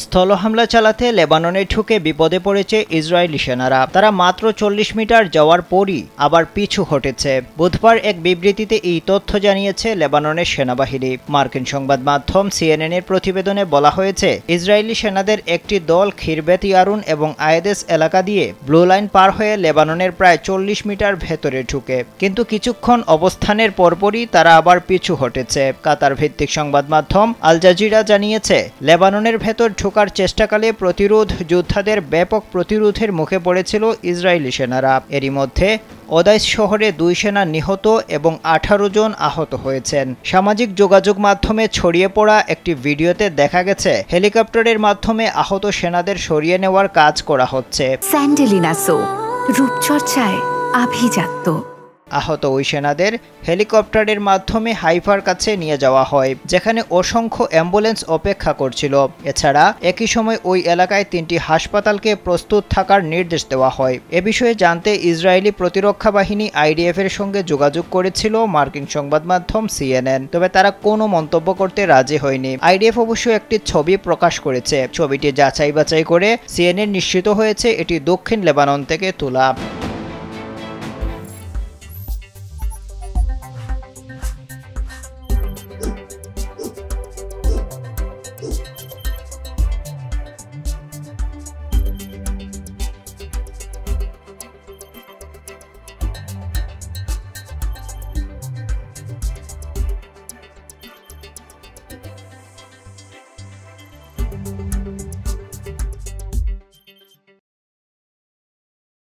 স্থল হামলা চালাতে লেবাননে ঢুকে বিপদে পড়েছে ইসরায়েলি সেনারা। তারা মাত্র 40 মিটার যাওয়ার পরই আবার পিছু হটেছে। বুধবার এক বিবৃতিতে এই তথ্য জানিয়েছে লেবাননের সেনাবাহিনী। মার্কিন সংবাদ মাধ্যম CNN এর প্রতিবেদনে বলা হয়েছে, ইসরায়েলি সেনাদের একটি দল খিরবেত ইয়ারুন এবং আয়েদেস এলাকা দিয়ে ব্লু লাইন পার হয়ে লেবাননের প্রায় 40 মিটার ভেতরে ঢুকে, কিন্তু কিছুক্ষণ অবস্থানের পরপরই তারা আবার পিছু হটেছে। কাতার ভিত্তিক সংবাদ মাধ্যম আল জাজিরা জানিয়েছে, লেবাননের ভেতর ঢোকার চেষ্টাকালে প্রতিরোধ যোদ্ধাদের ব্যাপক প্রতিরোধের মুখে পড়েছিল ইসরায়েলি সেনারা। এরই মধ্যে ওদাইস শহরে 2 সেনা নিহত এবং 18 জন আহত হয়েছেন। সামাজিক যোগাযোগ মাধ্যমে ছড়িয়ে পড়া একটি ভিডিওতে দেখা গেছে হেলিকপ্টারের মাধ্যমে আহত সেনাদের সরিয়ে নেওয়ার কাজ করা হচ্ছে। স্যান্ডেলিনা সো, রূপচর্চায় আভিজাত্য। আহত ওই সেনাদের হেলিকপ্টারের মাধ্যমে হাইফার কাছে নিয়ে যাওয়া হয়, যেখানে অসংখ্য অ্যাম্বুলেন্স অপেক্ষা করছিল। এছাড়া একই সময় ওই এলাকায় 3টি হাসপাতালকে প্রস্তুত থাকার নির্দেশ দেওয়া হয়। এ বিষয়ে জানতে ইসরায়েলি প্রতিরক্ষা বাহিনী IDF এর সঙ্গে যোগাযোগ করেছিল মার্কিন সংবাদ মাধ্যম CNN, তবে তারা কোনো মন্তব্য করতে রাজি হয়নি। IDF অবশ্য একটি ছবি প্রকাশ করেছে। ছবিটি যাচাই বাছাই করে CNN নিশ্চিত হয়েছে এটি দক্ষিণ লেবানন থেকে তোলা।